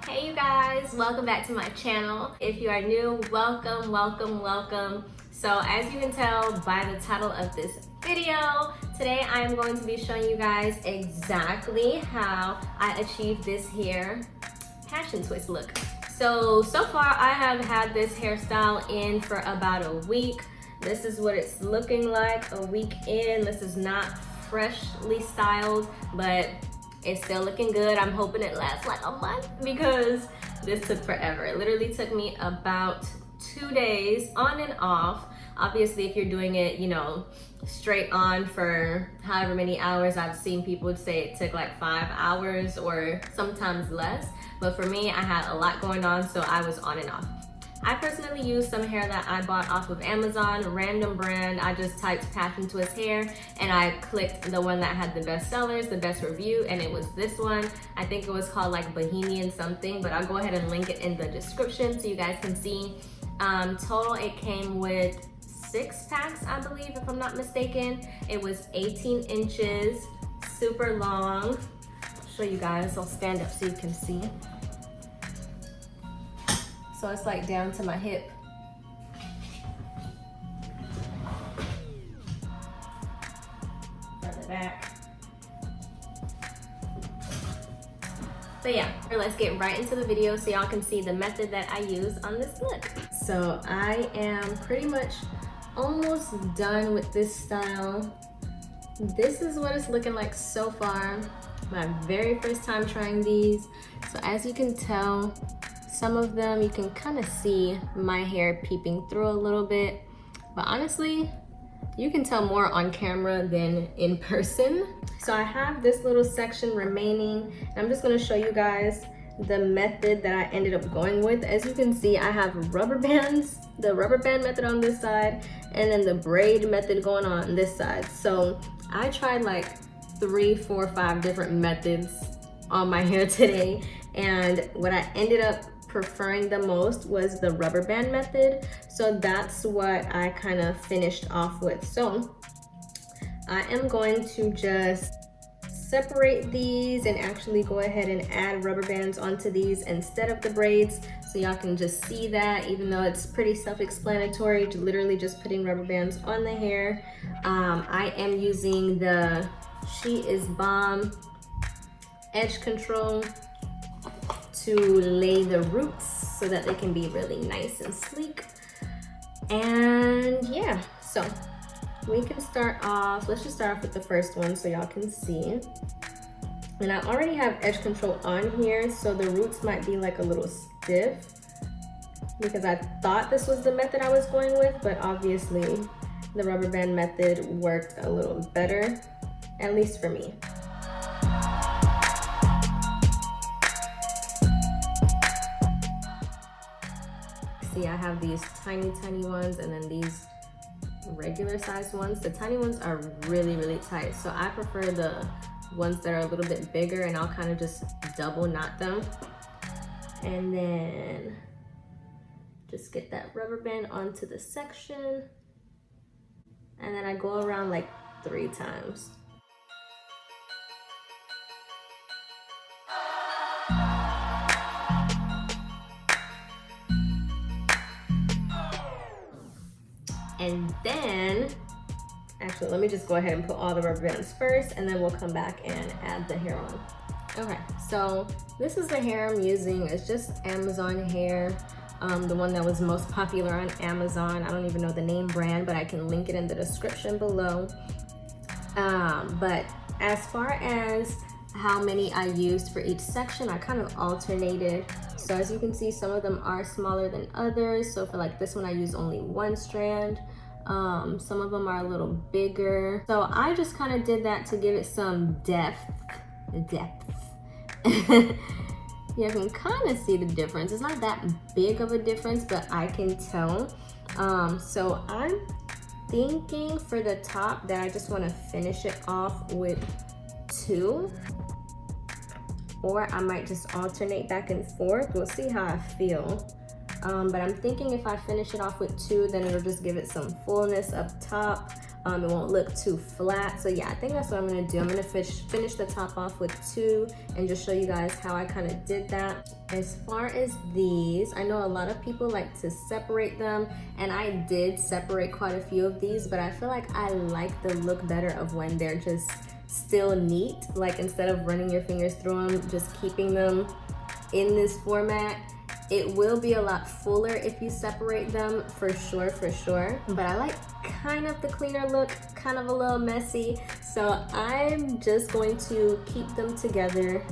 Hey you guys, welcome back to my channel. If you are new, welcome. So as you can tell by the title of this video, today I am going to be showing you guys exactly how I achieved this hair passion twist look. So far I have had this hairstyle in for about a week. This is what it's looking like a week in. This is not freshly styled, but it's still looking good. I'm hoping it lasts like a month because this took forever. It literally took me about 2 days on and off. Obviously, if you're doing it, you know, straight on for however many hours, I've seen people would say it took like 5 hours or sometimes less. But for me, I had a lot going on, so I was on and off. I personally used some hair that I bought off of Amazon, random brand. I just typed passion twist hair and I clicked the one that had the best sellers, the best review, and it was this one. I think it was called like Bohemian something, but I'll go ahead and link it in the description so you guys can see. Total, it came with 6 packs, I believe, if I'm not mistaken. It was 18 inches, super long. I'll show you guys, I'll stand up so you can see. So it's like down to my hip. Further back. But yeah, let's get right into the video so y'all can see the method that I use on this look. So I am pretty much almost done with this style. This is what it's looking like so far. My very first time trying these. So as you can tell, some of them you can kind of see my hair peeping through a little bit, but honestly, you can tell more on camera than in person. So I have this little section remaining, and I'm just gonna show you guys the method that I ended up going with. As you can see, I have rubber bands, the rubber band method on this side, and then the braid method going on this side. So I tried like 3, 4, 5 different methods on my hair today, and what I ended up preferring the most was the rubber band method. So that's what I kind of finished off with. So I am going to just separate these and actually go ahead and add rubber bands onto these instead of the braids, so y'all can just see that, even though it's pretty self-explanatory, literally just putting rubber bands on the hair. I am using the She Is Bomb edge control to lay the roots so that they can be really nice and sleek. And yeah, so we can start off, let's just start off with the first one so y'all can see. And I already have edge control on here, so the roots might be like a little stiff because I thought this was the method I was going with, but obviously the rubber band method worked a little better, at least for me. See, I have these tiny ones and then these regular sized ones. The tiny ones are really tight, so I prefer the ones that are a little bit bigger, and I'll kind of just double knot them and then just get that rubber band onto the section, and then I go around like 3 times. And then, actually, let me just go ahead and put all the rubber bands first, and then we'll come back and add the hair on. Okay, so this is the hair I'm using. It's just Amazon hair, the one that was most popular on Amazon. I don't even know the name brand, but I can link it in the description below. But as far as how many I used for each section, I kind of alternated. So as you can see, some of them are smaller than others. So for like this one, I use only 1 strand. Some of them are a little bigger. So I just kind of did that to give it some depth. You can kind of see the difference. It's not that big of a difference, but I can tell. So I'm thinking for the top that I just want to finish it off with 2. Or I might just alternate back and forth. We'll see how I feel. But I'm thinking if I finish it off with 2, then it'll just give it some fullness up top. It won't look too flat. So yeah, I think that's what I'm gonna do. I'm gonna finish the top off with 2 and just show you guys how I kind of did that. As far as these, I know a lot of people like to separate them, and I did separate quite a few of these, but I feel like I like the look better of when they're just still neat. Like instead of running your fingers through them, just keeping them in this format. It will be a lot fuller if you separate them, for sure. But I like kind of the cleaner look, kind of a little messy. So I'm just going to keep them together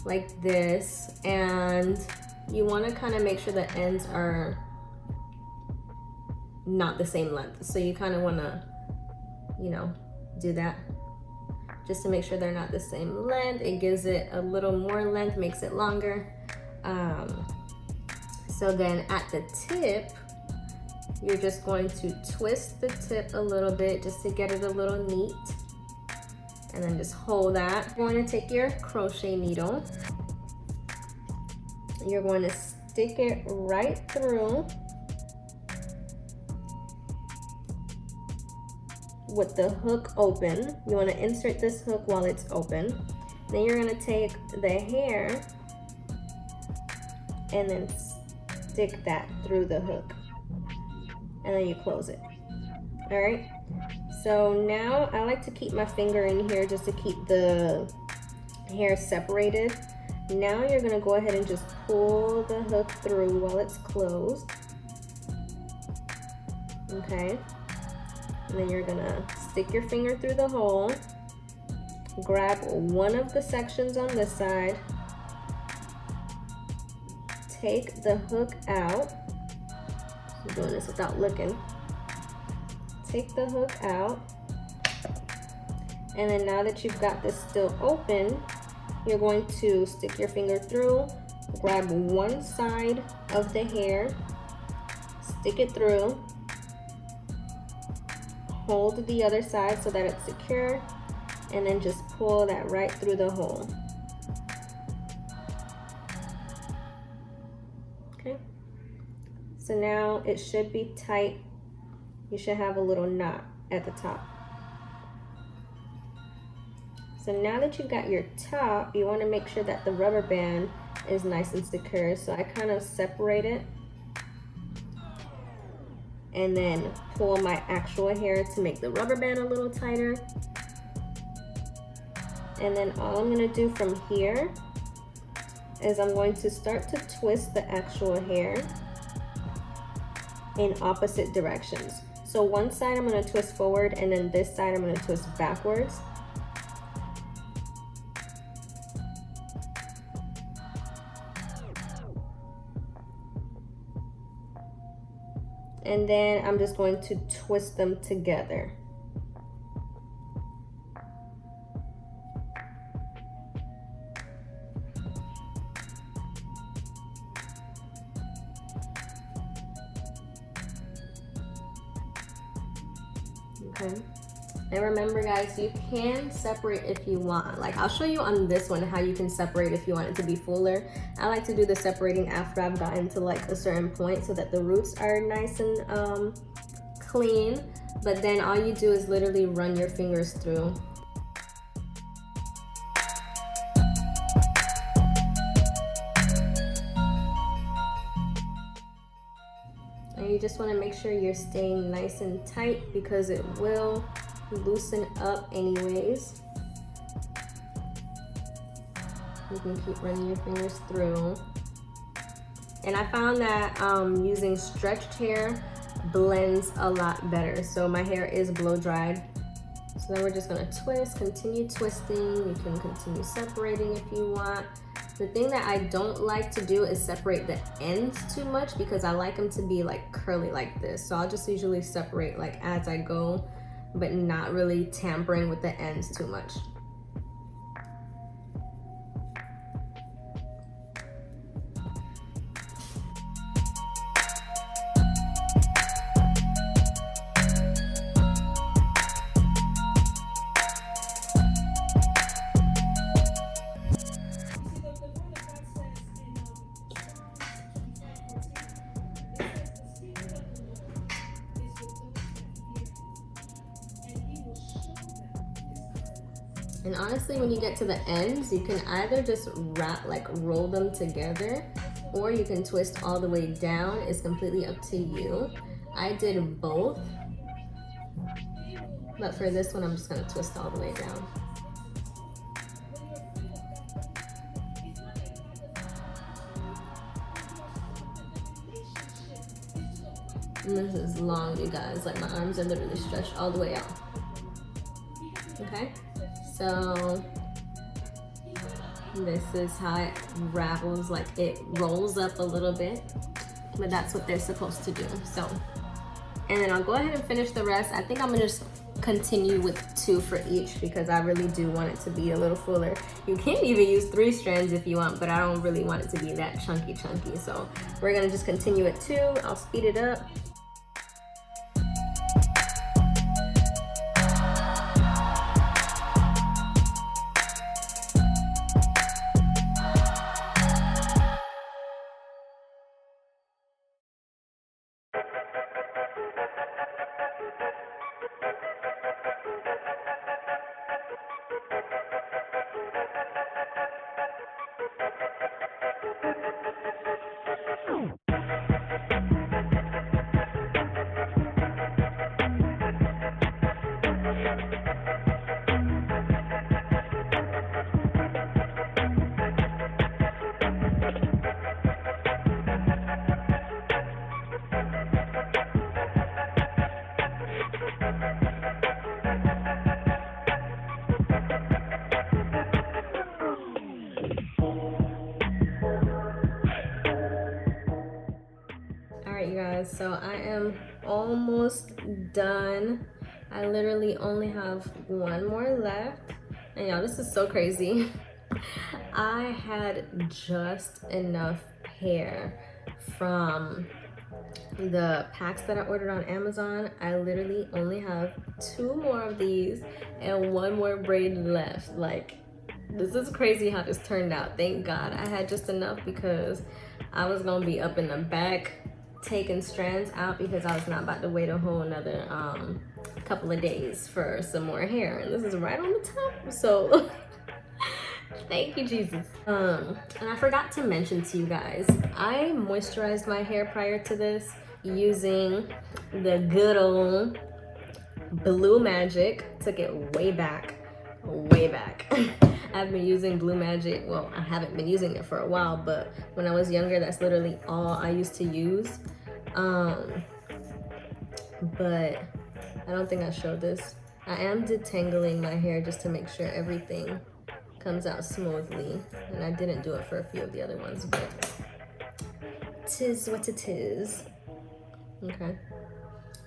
like this. And you want to kind of make sure the ends are not the same length. So you kind of want to, you know, do that just to make sure they're not the same length. It gives it a little more length, makes it longer. So then at the tip, you're just going to twist the tip a little bit just to get it a little neat. And then just hold that. You're going to take your crochet needle. You're going to stick it right through with the hook open. You want to insert this hook while it's open. Then you're going to take the hair and then stick that through the hook, and then you close it. All right, so now I like to keep my finger in here just to keep the hair separated. Now you're gonna go ahead and just pull the hook through while it's closed. Okay, and then you're gonna stick your finger through the hole, grab one of the sections on this side, take the hook out. I'm doing this without looking. Take the hook out. And then now that you've got this still open, you're going to stick your finger through, grab one side of the hair, stick it through, hold the other side so that it's secure, and then just pull that right through the hole. Okay, so now it should be tight. You should have a little knot at the top. So now that you've got your top, you want to make sure that the rubber band is nice and secure. So I kind of separate it and then pull my actual hair to make the rubber band a little tighter. And then all I'm going to do from here is I'm going to start to twist the actual hair in opposite directions. So one side I'm going to twist forward, and then this side I'm going to twist backwards. And then I'm just going to twist them together. Okay. And remember guys, you can separate if you want. Like I'll show you on this one how you can separate if you want it to be fuller. I like to do the separating after I've gotten to like a certain point so that the roots are nice and clean. But then all you do is literally run your fingers through. And you just want to make sure you're staying nice and tight because it will loosen up anyways. You can keep running your fingers through. And I found that using stretched hair blends a lot better. So my hair is blow dried. So then we're just gonna twist, continue twisting. You can continue separating if you want. The thing that I don't like to do is separate the ends too much because I like them to be like curly like this. So I'll just usually separate like as I go, but not really tampering with the ends too much. And honestly, when you get to the ends, you can either just roll them together, or you can twist all the way down. It's completely up to you. I did both, but for this one, I'm just gonna twist all the way down. And this is long, you guys. Like, my arms are literally stretched all the way out. Okay, so this is how it ravels. Like, it rolls up a little bit, but that's what they're supposed to do. So, and then I'll go ahead and finish the rest. I think I'm gonna just continue with 2 for each because I really do want it to be a little fuller. You can even use 3 strands if you want, but I don't really want it to be that chunky. So we're gonna just continue at 2. I'll speed it up. You guys, so I am almost done. I literally only have 1 more left, and y'all, this is so crazy. I had just enough hair from the packs that I ordered on Amazon. I literally only have 2 more of these and 1 more braid left. Like, this is crazy how this turned out. Thank God I had just enough, because I was gonna be up in the back taking strands out because I was not about to wait a whole another couple of days for some more hair, and this is right on the top. So thank you, Jesus. And I forgot to mention to you guys, I moisturized my hair prior to this using the good old Blue Magic. Took it way back. I've been using Blue Magic. Well, I haven't been using it for a while, but when I was younger, that's literally all I used to use. But I don't think I showed this. I am detangling my hair just to make sure everything comes out smoothly, and I didn't do it for a few of the other ones, but 'tis what it is. Okay,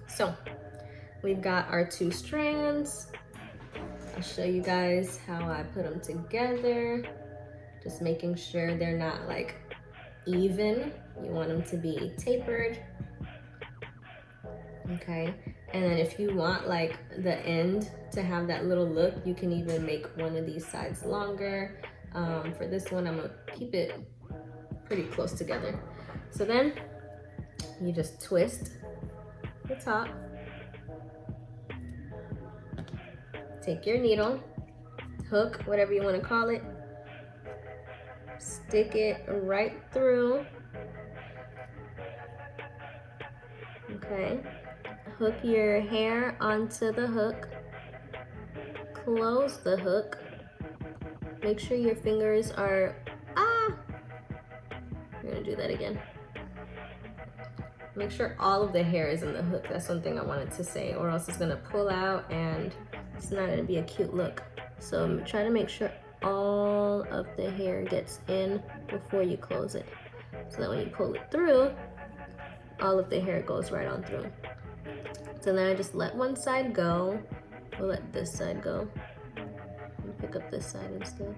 so we've got our 2 strands. I'll show you guys how I put them together, just making sure they're not like even. You want them to be tapered. Okay, and then if you want like the end to have that little look, you can even make one of these sides longer. For this one, I'm gonna keep it pretty close together. So then you just twist the top, take your needle, hook, whatever you want to call it, stick it right through. Okay, hook your hair onto the hook, close the hook, make sure your fingers are, we're gonna do that again. Make sure all of the hair is in the hook. That's one thing I wanted to say, or else it's gonna pull out and it's not gonna be a cute look. So try to make sure all of the hair gets in before you close it, so that when you pull it through, all of the hair goes right on through. So then I just let one side go. We'll let this side go. And pick up this side instead.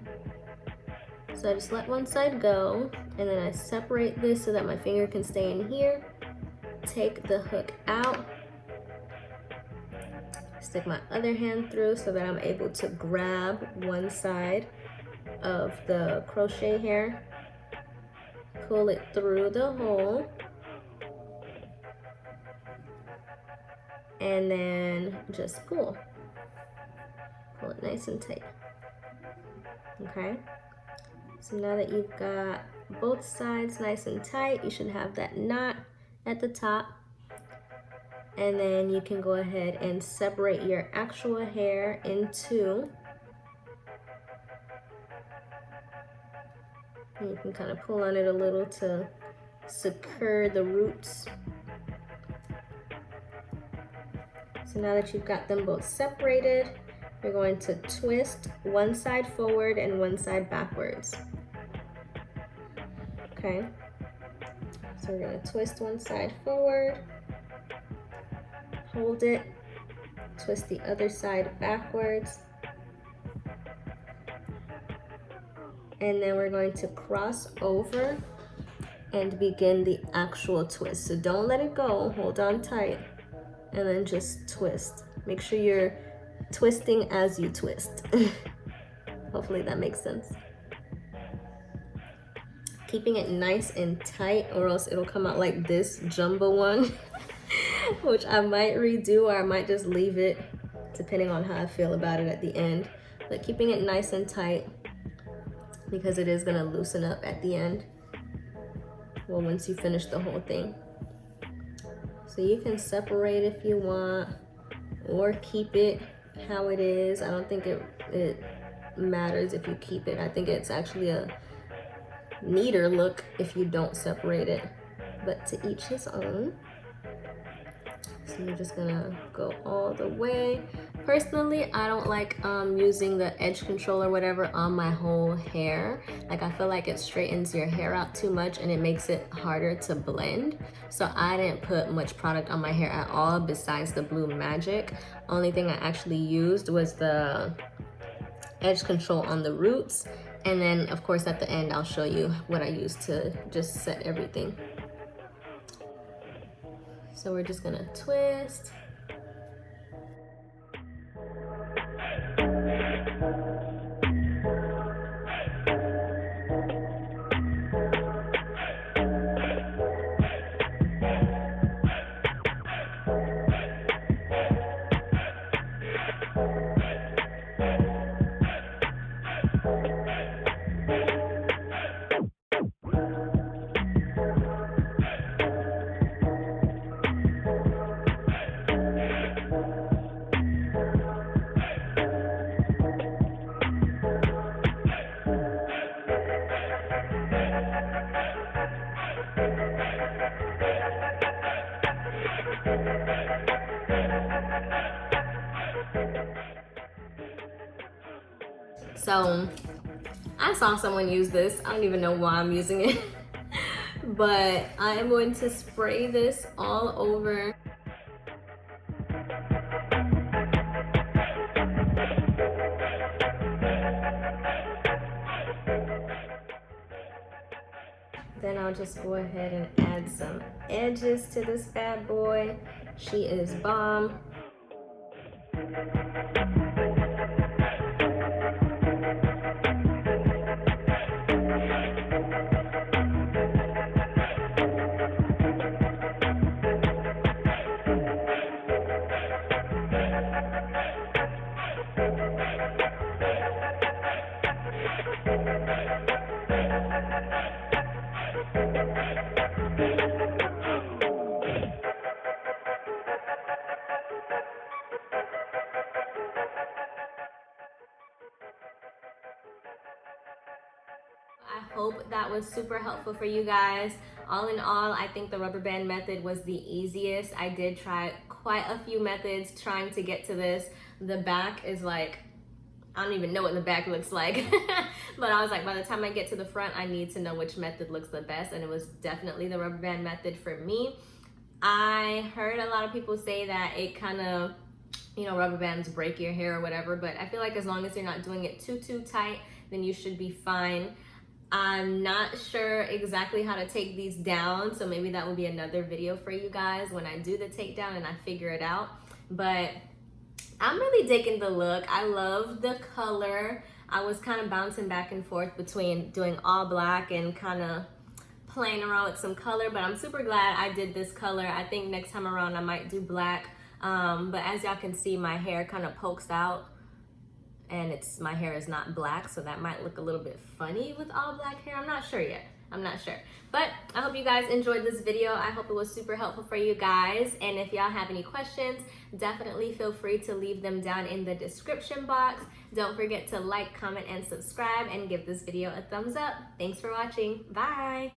So I just let one side go, and then I separate this so that my finger can stay in here. Take the hook out. Stick my other hand through so that I'm able to grab one side of the crochet hair. Pull it through the hole. And then just pull. Pull it nice and tight. Okay, so now that you've got both sides nice and tight, you should have that knot at the top. And then you can go ahead and separate your actual hair in two. And you can kind of pull on it a little to secure the roots. So now that you've got them both separated, you're going to twist one side forward and one side backwards. Okay, so we're going to twist one side forward, hold it, twist the other side backwards, and then we're going to cross over and begin the actual twist. So don't let it go, hold on tight, and then just twist. Make sure you're twisting as you twist. Hopefully that makes sense. Keeping it nice and tight, or else it'll come out like this jumbo one, which I might redo, or I might just leave it, depending on how I feel about it at the end. But keeping it nice and tight, because it is gonna loosen up at the end. Well, once you finish the whole thing. So you can separate if you want, or keep it how it is. I don't think it matters if you keep it. I think it's actually a neater look if you don't separate it, but to each his own. So you're just gonna go all the way. Personally, I don't like using the edge control or whatever on my whole hair. Like, I feel like it straightens your hair out too much and it makes it harder to blend. So I didn't put much product on my hair at all besides the Blue Magic. Only thing I actually used was the edge control on the roots. And then of course at the end, I'll show you what I used to just set everything. So we're just gonna twist. So I saw someone use this. I don't even know why I'm using it, but I am going to spray this all over. Then I'll just go ahead and add some edges to this bad boy. She is bomb. I hope that was super helpful for you guys. All in all, I think the rubber band method was the easiest. I did try quite a few methods trying to get to this. The back is like, I don't even know what the back looks like. But I was like, by the time I get to the front, I need to know which method looks the best. And it was definitely the rubber band method for me. I heard a lot of people say that it kind of, you know, rubber bands break your hair or whatever. But I feel like as long as you're not doing it too tight, then you should be fine. I'm not sure exactly how to take these down, so maybe that will be another video for you guys when I do the takedown and I figure it out. But I'm really digging the look. I love the color. I was kind of bouncing back and forth between doing all black and kind of playing around with some color, but I'm super glad I did this color. I think next time around I might do black, but as y'all can see, my hair kind of pokes out and my hair is not black, so that might look a little bit funny with all black hair. I'm not sure yet. I'm not sure. But I hope you guys enjoyed this video. I hope it was super helpful for you guys. And if y'all have any questions, definitely feel free to leave them down in the description box. Don't forget to like, comment, and subscribe, and give this video a thumbs up. Thanks for watching. Bye.